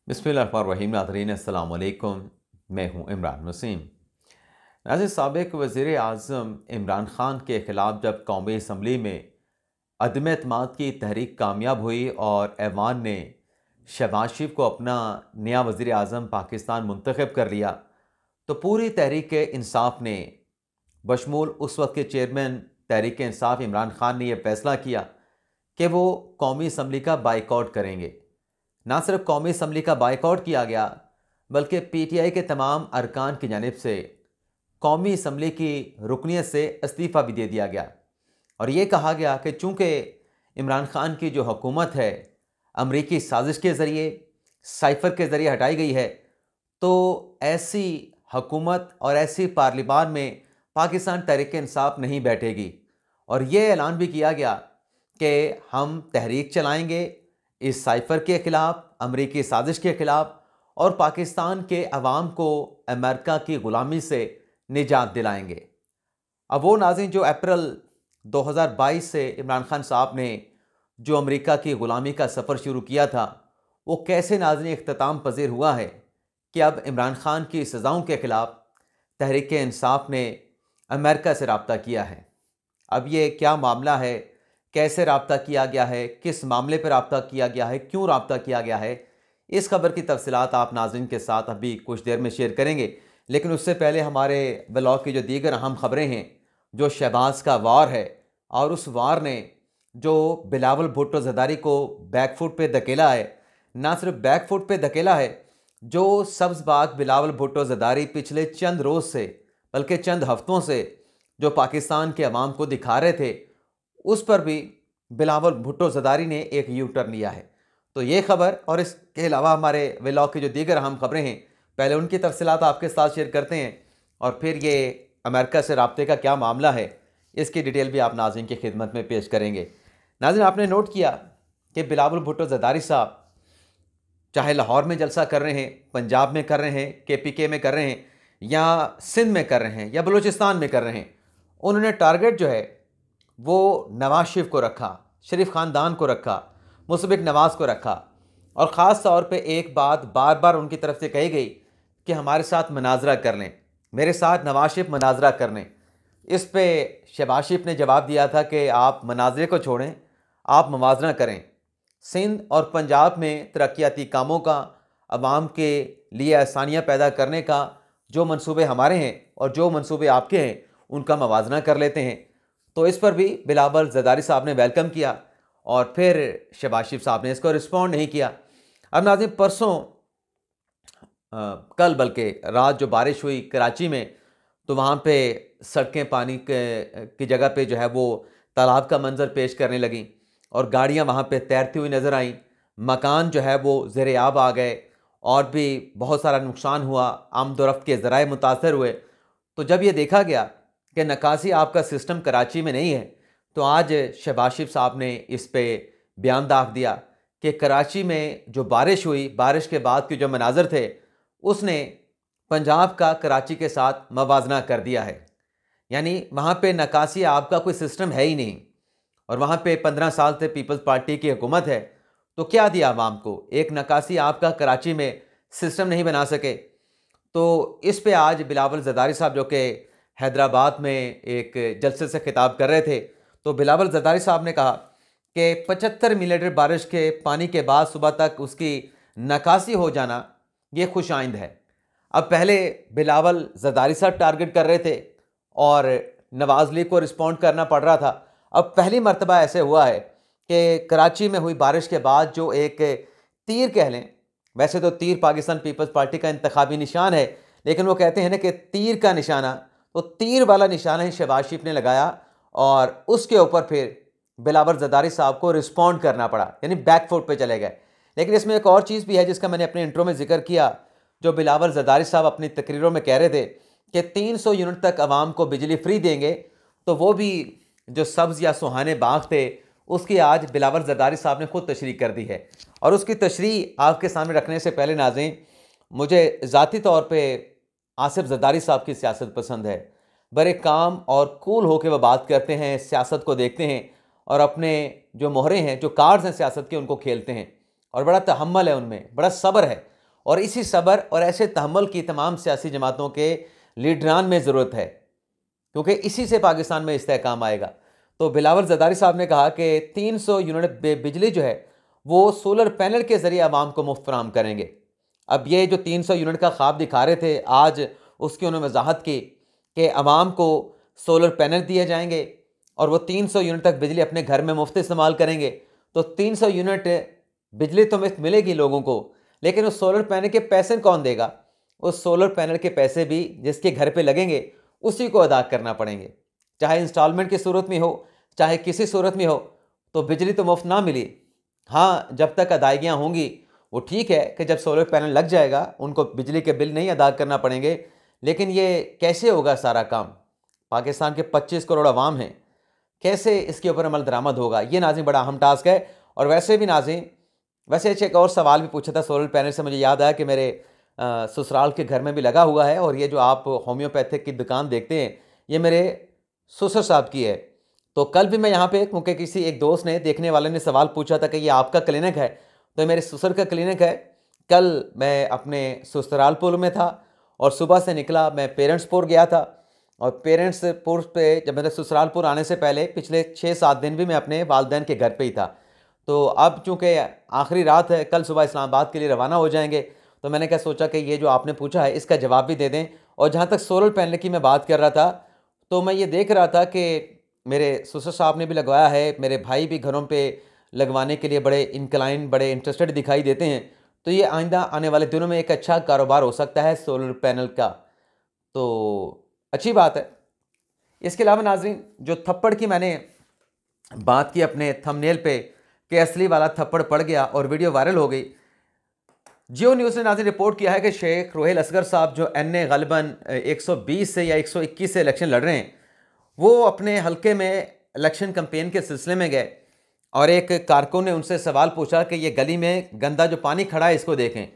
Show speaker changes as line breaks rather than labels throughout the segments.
बिस्मिल्लाहिर्रहमानिर्रहीम। नाज़रीन अस्सलाम वालेकुम। मैं हूँ इमरान वसीम। नाज़रीन, साबिक़ वज़ीर आज़म इमरान ख़ान के ख़िलाफ़ जब कौमी असम्बली में अदम एतमाद की तहरीक कामयाब हुई और ऐवान ने शहबाज शरीफ को अपना नया वज़ीर आज़म पाकिस्तान मुंतखब कर लिया, तो पूरी तहरीक इंसाफ़ ने बशमूल उस वक्त के चेयरमैन तहरीक इंसाफ़ इमरान ख़ान ने यह फ़ैसला किया कि वो कौमी असम्बली का बाइकआउट करेंगे। ना सिर्फ कौमी असम्बली का बाइकआउट किया गया, बल्कि पीटीआई के तमाम अरकान की जानिब से कौमी असम्बली की रुकनियत से इस्तीफ़ा भी दे दिया गया और ये कहा गया कि चूँकि इमरान ख़ान की जो हुकूमत है अमरीकी साजिश के ज़रिए, साइफ़र के ज़रिए हटाई गई है, तो ऐसी हुकूमत और ऐसी पार्लिमान में पाकिस्तान तहरीक इंसाफ़ नहीं बैठेगी। और ये ऐलान भी किया गया कि हम तहरीक चलाएंगे इस साइफ़र के ख़िलाफ़, अमरीकी साजिश के ख़िलाफ़, और पाकिस्तान के अवाम को अमेरिका की ग़ुलामी से निजात दिलाएंगे। अब वो नाज़रीन जो अप्रैल 2022 से इमरान ख़ान साहब ने जो अमेरिका की ग़ुलामी का सफ़र शुरू किया था, वो कैसे नाज़रीन इख्तिताम पज़ीर हुआ है कि अब इमरान ख़ान की सज़ाओं के ख़िलाफ़ तहरीक इंसाफ़ ने अमेरिका से रब्ता किया है। अब ये क्या मामला है, कैसे रब्ता किया गया है, किस मामले पर रब्ता किया गया है, क्यों रब्ता किया गया है, इस खबर की तफसीलात आप नाज़रीन के साथ अभी कुछ देर में शेयर करेंगे। लेकिन उससे पहले हमारे ब्लॉग की जो दीगर अहम खबरें हैं, जो शहबाज का वार है और उस वार ने जो बिलावल भुट्टो ज़रदारी को बैकफुट पे धकेला है, ना सिर्फ बैकफुट पे धकेला है, जो सब्ज़ बाग बिलावल भुट्टो ज़रदारी पिछले चंद रोज़ से, बल्कि चंद हफ्तों से जो पाकिस्तान के अवाम को दिखा रहे थे, उस पर भी बिलावल भुट्टो ज़रदारी ने एक यू टर्न लिया है। तो ये खबर और इसके अलावा हमारे व्लॉग की जो दीगर अहम खबरें हैं, पहले उनकी तफसीलात आपके साथ शेयर करते हैं और फिर ये अमेरिका से रब्ते का क्या मामला है, इसकी डिटेल भी आप नाज़रीन की खिदमत में पेश करेंगे। नाज़रीन, आपने नोट किया कि बिलावल भुट्टो ज़रदारी साहब चाहे लाहौर में जलसा कर रहे हैं, पंजाब में कर रहे हैं, केपीके में कर रहे हैं, या सिंध में कर रहे हैं, या बलूचिस्तान में कर रहे हैं, उन्होंने टारगेट जो है वो नवाज शरीफ को रखा, शरीफ ख़ानदान को रखा, मुशफ़िक़ नवाज़ को रखा। और ख़ास तौर पे एक बात बार बार उनकी तरफ से कही गई कि हमारे साथ मनाजरा कर लें, मेरे साथ नवाज शरीफ मनाजरा कर लें। इस पे शहबाज शरीफ ने जवाब दिया था कि आप मनाजरे को छोड़ें, आप मवाजना करें। सिंध और पंजाब में तरक्याती कामों का, अवाम के लिए आसानियाँ पैदा करने का जो मंसूबे हमारे हैं और जो मंसूबे आपके हैं, उनका मवाजना कर लेते हैं। तो इस पर भी बिलावल ज़रदारी साहब ने वेलकम किया और फिर शहबाज शरीफ साहब ने इसको रिस्पॉन्ड नहीं किया। अब नाज़रीन, परसों कल बल्कि रात जो बारिश हुई कराची में, तो वहाँ पे सड़कें पानी की जगह पे जो है वो तालाब का मंजर पेश करने लगीं और गाड़ियाँ वहाँ पे तैरती हुई नज़र आईं। मकान जो है वो ज़ेर-ए-आब आ गए और भी बहुत सारा नुकसान हुआ, आमदोरफ्त के ज़राए मुतासर हुए। तो जब ये देखा गया कि नकासी आपका सिस्टम कराची में नहीं है, तो आज शहबाज शरीफ साहब ने इस पे बयान दाग दिया कि कराची में जो बारिश हुई, बारिश के बाद के जो मनाज़र थे, उसने पंजाब का कराची के साथ मवाजना कर दिया है। यानी वहाँ पे नकासी आपका कोई सिस्टम है ही नहीं और वहाँ पे 15 साल से पीपल्स पार्टी की हुकूमत है, तो क्या दिया आवाम को? एक नकासी आपका कराची में सिस्टम नहीं बना सके। तो इस पे आज बिलावल ज़रदारी साहब जो कि हैदराबाद में एक जलसे से खिताब कर रहे थे, तो बिलावल ज़रदारी साहब ने कहा कि 75 मिलीमीटर बारिश के पानी के बाद सुबह तक उसकी नकासी हो जाना ये खुश आइंद है। अब पहले बिलावल ज़रदारी साहब टारगेट कर रहे थे और नवाज़ लीग को रिस्पॉन्ड करना पड़ रहा था। अब पहली मर्तबा ऐसे हुआ है कि कराची में हुई बारिश के बाद जो एक तीर कह लें, वैसे तो तीर पाकिस्तान पीपल्स पार्टी का इंतखाबी निशान है, लेकिन वो कहते हैं ना कि तीर का निशाना, तो तीर वाला निशाना ही शहबाज शरीफ ने लगाया और उसके ऊपर फिर बिलावल ज़रदारी साहब को रिस्पॉन्ड करना पड़ा, यानी बैकफुट पे चले गए। लेकिन इसमें एक और चीज़ भी है जिसका मैंने अपने इंट्रो में जिक्र किया। जो बिलावल ज़रदारी साहब अपनी तकरीरों में कह रहे थे कि 300 यूनिट तक आवाम को बिजली फ्री देंगे, तो वो भी जो सब्ज़ या सुहाने बाग थे, उसकी आज बिलावल ज़रदारी साहब ने खुद तशरीह कर दी है। और उसकी तशरीह आपके सामने रखने से पहले नाज़रीन, मुझे ज़ाती तौर पे आसिफ ज़रदारी साहब की सियासत पसंद है। बड़े काम और कूल होकर वह बात करते हैं, सियासत को देखते हैं और अपने जो मोहरे हैं, जो कार्ड्स हैं सियासत के, उनको खेलते हैं और बड़ा तहम्मुल है उनमें, बड़ा सब्र है। और इसी सब्र और ऐसे तहम्मुल की तमाम सियासी जमातों के लीडरान में ज़रूरत है, क्योंकि इसी से पाकिस्तान में इस्तेहकाम आएगा। तो बिलावल ज़रदारी साहब ने कहा कि 300 यूनिट बिजली जो है वो सोलर पैनल के ज़रिए आवाम को मुफ्त फराहम करेंगे। अब ये जो 300 यूनिट का ख्वाब दिखा रहे थे, आज उसकी उन्होंने वजाहत की कि आवाम को सोलर पैनल दिए जाएंगे और वो 300 यूनिट तक बिजली अपने घर में मुफ्त इस्तेमाल करेंगे। तो 300 यूनिट बिजली तो मुफ्त मिलेगी लोगों को, लेकिन उस सोलर पैनल के पैसे कौन देगा? उस सोलर पैनल के पैसे भी जिसके घर पे लगेंगे उसी को अदा करना पड़ेंगे, चाहे इंस्टॉलमेंट की सूरत में हो, चाहे किसी सूरत में हो। तो बिजली तो मुफ्त ना मिली, हाँ जब तक अदायगियाँ होंगी वो ठीक है कि जब सोलर पैनल लग जाएगा उनको बिजली के बिल नहीं अदा करना पड़ेंगे। लेकिन ये कैसे होगा सारा काम? पाकिस्तान के 25 करोड़ अवाम हैं, कैसे इसके ऊपर अमल दरामद होगा? ये नाज़रीन बड़ा अहम टास्क है। और वैसे भी नाज़रीन, वैसे एक और सवाल भी पूछा था सोलर पैनल से, मुझे याद आया कि मेरे ससुराल के घर में भी लगा हुआ है, और ये जो आप होम्योपैथिक की दुकान देखते हैं ये मेरे ससुर साहब की है। तो कल भी मैं यहाँ पे, क्योंकि किसी एक दोस्त ने, देखने वाले ने सवाल पूछा था कि ये आपका क्लिनिक है, तो मेरे ससुर का क्लिनिक है। कल मैं अपने ससुरालपुर में था और सुबह से निकला, मैं पेरेंट्सपुर गया था, और पेरेंट्सपुर पे जब मेरे ससुरालपुर आने से पहले पिछले 6-7 दिन भी मैं अपने वालदैन के घर पे ही था। तो अब चूँकि आखिरी रात है, कल सुबह इस्लामाबाद के लिए रवाना हो जाएंगे, तो मैंने क्या सोचा कि ये जो आपने पूछा है इसका जवाब भी दे दें। और जहाँ तक सोलर पैनल की मैं बात कर रहा था, तो मैं ये देख रहा था कि मेरे ससुर साहब ने भी लगवाया है, मेरे भाई भी घरों पे लगवाने के लिए बड़े इंक्लाइन, बड़े इंटरेस्टेड दिखाई देते हैं। तो ये आइंदा आने वाले दिनों में एक अच्छा कारोबार हो सकता है सोलर पैनल का, तो अच्छी बात है। इसके अलावा नाज़रीन, जो थप्पड़ की मैंने बात की अपने थंबनेल पे कि असली वाला थप्पड़ पड़ गया और वीडियो वायरल हो गई, जियो न्यूज़ ने नाज़रीन रिपोर्ट किया है कि शेख रोहेल असगर साहब जो एन गलबन 120 से या 121 से इलेक्शन लड़ रहे हैं, वो अपने हलके में इलेक्शन कैंपेन के सिलसिले में गए और एक कारकुन ने उनसे सवाल पूछा कि ये गली में गंदा जो पानी खड़ा है इसको देखें।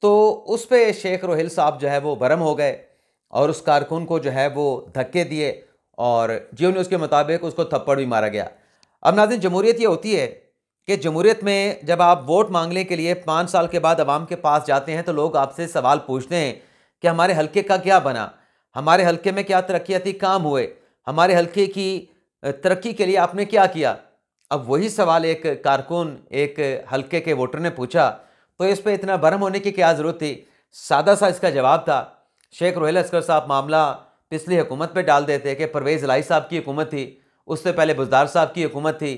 तो उस पर शेख रोहेल साहब जो है वो बरम हो गए और उस कारकुन को जो है वो धक्के दिए और जियो न्यूज़ के मुताबिक उसको थप्पड़ भी मारा गया। अब नाज़रीन, जमहूरियत ये होती है कि जमहूरियत में जब आप वोट मांगने के लिए 5 साल के बाद अवाम के पास जाते हैं तो लोग आपसे सवाल पूछते हैं कि हमारे हलके का क्या बना, हमारे हलके में क्या तरक्याती काम हुए, हमारे हलके की तरक्की के लिए आपने क्या किया। अब वही सवाल एक कारकुन, एक हलके के वोटर ने पूछा, तो इस पर इतना बरम होने की क्या ज़रूरत थी? सादा सा इसका जवाब था। शेख रोहेल असगर साहब मामला पिछली हुकूमत पे डाल देते कि परवेज़ इलाही साहब की हुकूमत थी, उससे पहले बुज़दार साहब की हुकूमत थी,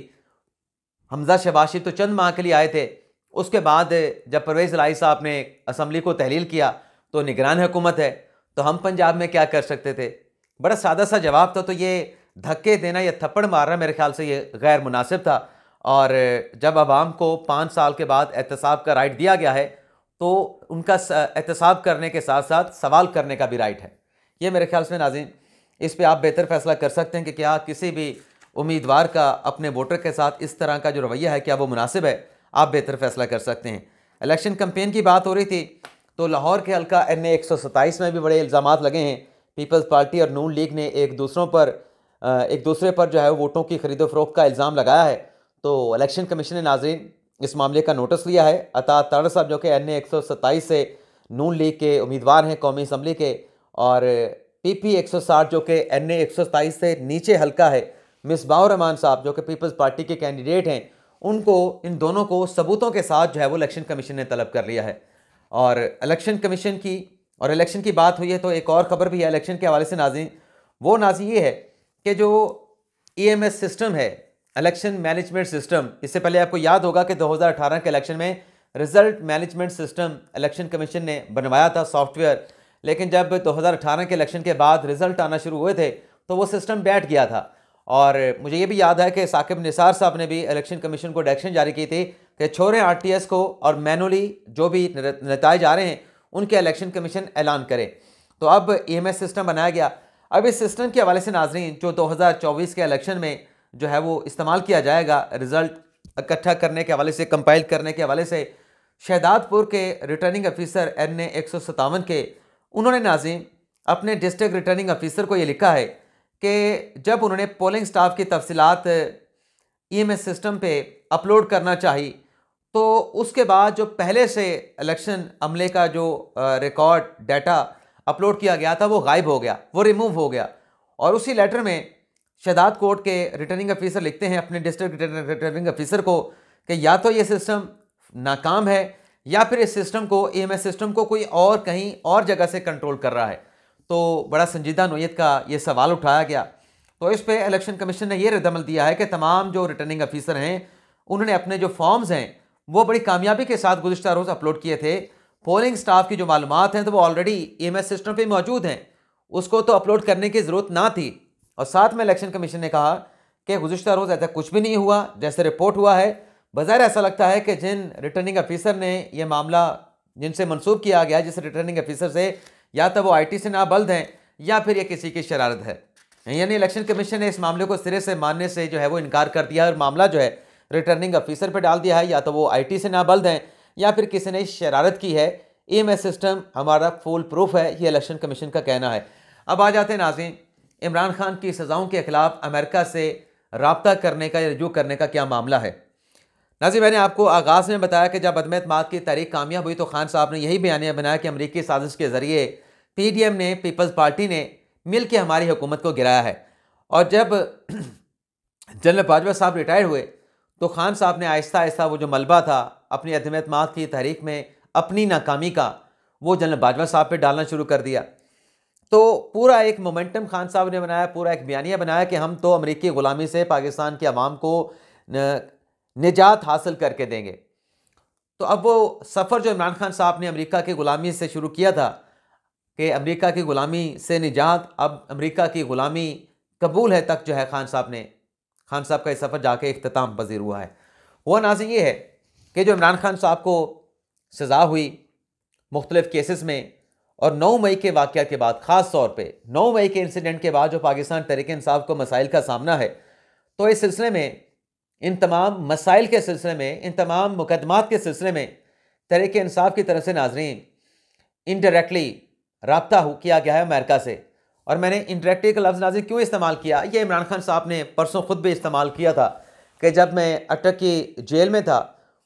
हमजा शहबाज तो चंद माह के लिए आए थे, उसके बाद जब परवेज़ इलाही साहब ने असम्बली को तहलील किया तो निगरान हुकूमत है, तो हम पंजाब में क्या कर सकते थे? बड़ा सादा सा जवाब था। तो ये धक्के देना या थप्पड़ मारना मेरे ख्याल से ये गैर मुनासिब था। और जब आवाम को 5 साल के बाद एहतसाब का राइट दिया गया है तो उनका एहतसाब करने के साथ साथ सवाल करने का भी राइट है। ये मेरे ख्याल से नाज़रीन, इस पर आप बेहतर फैसला कर सकते हैं कि क्या किसी भी उम्मीदवार का अपने वोटर के साथ इस तरह का जो रवैया है क्या वो मुनासिब है। आप बेहतर फैसला कर सकते हैं। इलेक्शन कैंपेन की बात हो रही थी, तो लाहौर के हल्का NA 127 में भी बड़े इल्ज़ामात लगे हैं। पीपल्स पार्टी और नून लीग ने एक दूसरे पर जो है वोटों की खरीदो फरोख्त का इल्ज़ाम लगाया है। तो इलेक्शन कमीशन ने नाज़रीन इस मामले का नोटिस लिया है। अता तारड़ साहब जो कि NA 127 से नून लीग के उम्मीदवार हैं कौमी असम्बली के, और PP 160 जो कि NA 127 से नीचे हल्का है, मिसबाहुर रहमान साहब जो कि पीपल्स पार्टी के कैंडिडेट हैं, उनको, इन दोनों को सबूतों के साथ जो है वो इलेक्शन कमीशन ने तलब कर लिया है। और इलेक्शन कमीशन की और इलेक्शन की बात हुई है तो एक और ख़बर भी है इलेक्शन के हवाले से नाज़रीन। वो नाज़रीन ये है कि जो EMS सिस्टम है, इलेक्शन मैनेजमेंट सिस्टम, इससे पहले आपको याद होगा कि 2018 के इलेक्शन में result management system election commission ने बनवाया था सॉफ्टवेयर, लेकिन जब 2018 के इलेक्शन के बाद रिज़ल्ट आना शुरू हुए थे तो वो सिस्टम बैठ गया था। और मुझे ये भी याद है कि साकिब निसार साहब ने भी इलेक्शन कमीशन को डायरेक्शन जारी की थी कि छोड़ें RTS को और मैनुअली जो भी नताइज आ रहे हैं उनके इलेक्शन कमीशन ऐलान करे। तो अब EMS सिस्टम बनाया गया। अब इस सिस्टम के हवाले से नाज़रीन जो 2024 के इलेक्शन में जो है वो इस्तेमाल किया जाएगा, रिज़ल्ट इकट्ठा करने के हवाले से, कंपाइल करने के हवाले से, शहदादपुर के रिटर्निंग ऑफिसर NA 157 के, उन्होंने नाज़रीन अपने डिस्ट्रिक्ट रिटर्निंग ऑफिसर को ये लिखा है कि जब उन्होंने पोलिंग स्टाफ की तफसीलात EMS सिस्टम पे अपलोड करना चाहिए तो उसके बाद जो पहले से इलेक्शन अमले का जो रिकॉर्ड डाटा अपलोड किया गया था वो गायब हो गया, वो रिमूव हो गया। और उसी लेटर में शहदाद कोर्ट के रिटर्निंग अफीसर लिखते हैं अपने डिस्ट्रिक्ट रिटर्निंग अफीसर को कि या तो ये सिस्टम नाकाम है या फिर इस सिस्टम को, ईएमएस सिस्टम को कोई और कहीं और जगह से कंट्रोल कर रहा है। तो बड़ा संजीदा नोयत का ये सवाल उठाया गया। तो इस पे इलेक्शन कमीशन ने ये रद्दमल दिया है कि तमाम जो रिटर्निंग अफीसर हैं उन्होंने अपने जो फॉर्म्स हैं वो बड़ी कामयाबी के साथ गुज़िश्ता रोज़ अपलोड किए थे। पोलिंग स्टाफ की जो मालूमात हैं तो वो ऑलरेडी ईएमएस सिस्टम पे मौजूद हैं, उसको तो अपलोड करने की ज़रूरत ना थी। और साथ में इलेक्शन कमीशन ने कहा कि गुज़िश्ता रोज़ ऐसा कुछ भी नहीं हुआ जैसे रिपोर्ट हुआ है। बज़ाहिर ऐसा लगता है कि जिन रिटर्निंग अफीसर ने यह मामला जिनसे मनसूब किया गया, जिस रिटर्निंग अफीसर से, या तो वो आईटी से नाबल्द हैं या फिर ये किसी की शरारत है। यानी इलेक्शन कमीशन ने इस मामले को सिरे से मानने से जो है वो इनकार कर दिया है और मामला जो है रिटर्निंग अफीसर पर डाल दिया है, या तो वो आईटी से नाबल्द हैं या फिर किसी ने शरारत की है। ईएमएस सिस्टम हमारा फुल प्रूफ है, ये इलेक्शन कमीशन का कहना है। अब आ जाते हैं नाज़रीन, इमरान खान की सज़ाओं के खिलाफ अमेरिका से रब्ता करने का या रजू करने का क्या मामला है। नाज़रीन, मैंने आपको आगाज़ में बताया कि जब अदम एतमाद की तारीख कामयाब हुई तो खान साहब ने यही बयानिया बनाया कि अमरीकी साजिश के ज़रिए पीडीएम ने, पीपल्स पार्टी ने मिल के हमारी हुकूमत को गिराया है। और जब जनरल बाजवा साहब रिटायर हुए तो खान साहब ने आहिस्ता आहिस्ता वो जो मलबा था अपनी अदम एतमाद की तारीख में अपनी नाकामी का, वो जनरल बाजवा साहब पे डालना शुरू कर दिया। तो पूरा एक मोमेंटम खान साहब ने बनाया, पूरा एक बयानिया बनाया कि हम तो अमरीकी ग़ुलामी से पाकिस्तान की आवाम को निजात हासिल करके देंगे। तो अब वो सफ़र जो इमरान खान साहब ने अमेरिका की ग़ुलामी से शुरू किया था कि अमेरिका की ग़ुलामी से निजात, अब अमेरिका की ग़ुलामी कबूल है तक जो है खान साहब का ये सफ़र जाके इख्तिताम पजीर हुआ है। वो नाज़रीन ये है कि जो इमरान खान साहब को सज़ा हुई मुख्तलिफ़ केसेस में, और 9 मई के वाक़या के बाद, ख़ास तौर पे 9 मई के इंसिडेंट के बाद जो पाकिस्तान तहरीक इंसाफ को मसाइल का सामना है, तो इस सिलसिले में, इन तमाम मसाइल के सिलसिले में, इन तमाम मुकदमात के सिलसिले में तहरीक इंसाफ की तरफ से नाज़रीन इनडायरेक्टली रब्ता किया गया है अमेरिका से। और मैंने इनडायरेक्टली का लफ्ज़ नाज़रीन क्यों इस्तेमाल किया, ये इमरान खान साहब ने परसों ख़ुद भी इस्तेमाल किया था कि जब मैं अटक की जेल में था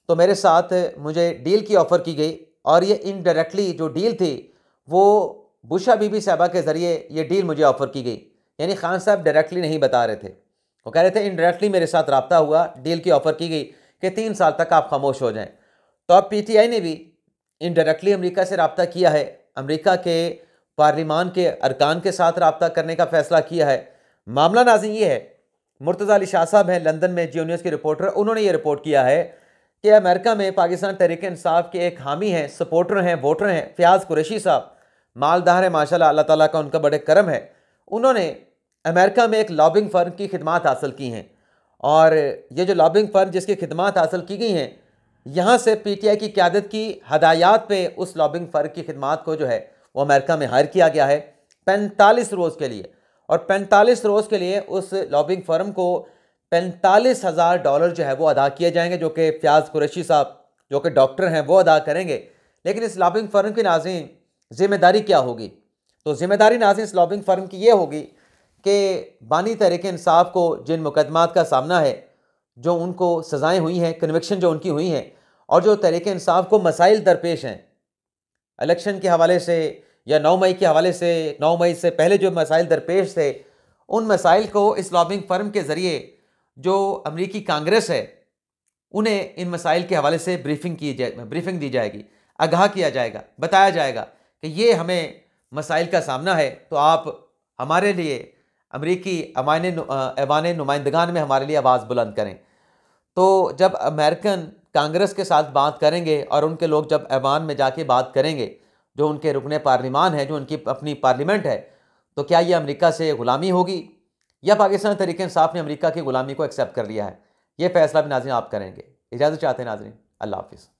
तो मेरे साथ मुझे डील की ऑफ़र की गई, और ये इनडायरेक्टली जो डील थी वो बुशा बीबी साहबा के ज़रिए ये डील मुझे ऑफ़र की गई। यानी खान साहब डायरेक्टली नहीं बता रहे थे, वो कह रहे थे इनडायरेक्टली मेरे साथ रब्ता हुआ, डील की ऑफ़र की गई कि 3 साल तक आप खामोश हो जाएं। तो अब पीटीआई ने भी इनडायरेक्टली अमेरिका से रब्ता किया है, अमेरिका के पार्लिमान के अरकान के साथ रब्ता करने का फ़ैसला किया है। मामला नाज़रीन ये है, मुर्तज़ा अली शाह साहब हैं लंदन में जियो न्यूज़ के रिपोर्टर, उन्होंने ये रिपोर्ट किया है कि अमेरिका में पाकिस्तान तहरीक इंसाफ के एक हामी हैं, सपोर्टर हैं, वोटर हैं, फ़याज़ कुरैशी साहब, मालदार है माशाल्लाह, अल्लाह ताला का उनका बड़े करम है। उन्होंने अमेरिका में एक लॉबिंग फ़र्म की खिदमात हासिल की हैं, और ये जो लॉबिंग फ़र्म जिसकी खिदमात हासिल की गई हैं, यहाँ से पीटीआई की क़यादत की हदायत पे उस लॉबिंग फ़र्म की खिदमात को जो है वो अमेरिका में हायर किया गया है 45 रोज़ के लिए। और 45 रोज़ के लिए उस लॉबिंग फ़र्म को $45,000 जो है वो अदा किए जाएंगे, जो कि फ़याज़ कुरैशी साहब जो कि डॉक्टर हैं वो अदा करेंगे। लेकिन इस लॉबिंग फ़र्म की नाज़रीन ज़िम्मेदारी क्या होगी, तो ज़िम्मेदारी नाज़रीन इस लॉबिंग फ़र्म की ये होगी कि बानी तहरीक इंसाफ को जिन मुकदमात का सामना है, जो उनको सज़ाएँ हुई हैं, कन्विक्शन जो उनकी हुई हैं, और जो तहरीक इंसाफ को मसाइल दरपेश हैं इलेक्शन के हवाले से या 9 मई के हवाले से, 9 मई से पहले जो मसाइल दरपेश थे, उन मसाइल को इस लॉबिंग फ़र्म के ज़रिए जो अमरीकी कांग्रेस है उन्हें इन मसाइल के हवाले से ब्रीफिंग दी जाएगी, आगाह किया जाएगा, बताया जाएगा कि ये हमें मसाइल का सामना है, तो आप हमारे लिए अमरीकी ऐवान नुमाइंदगान में हमारे लिए आवाज़ बुलंद करें। तो जब अमेरिकन कांग्रेस के साथ बात करेंगे और उनके लोग जब ऐवान में जाके बात करेंगे, जो उनके रुकने पार्लिमान है, जो उनकी अपनी पार्लियामेंट है, तो क्या ये अमेरिका से ग़ुलामी होगी या पाकिस्तान तहरीक इंसाफ ने अमेरिका की ग़ुलामी को एक्सेप्ट कर लिया है? ये फ़ैसला भी नाज़रीन आप करेंगे। इजाज़त चाहते हैं नाज़रीन, अल्लाह हाफ़िज़।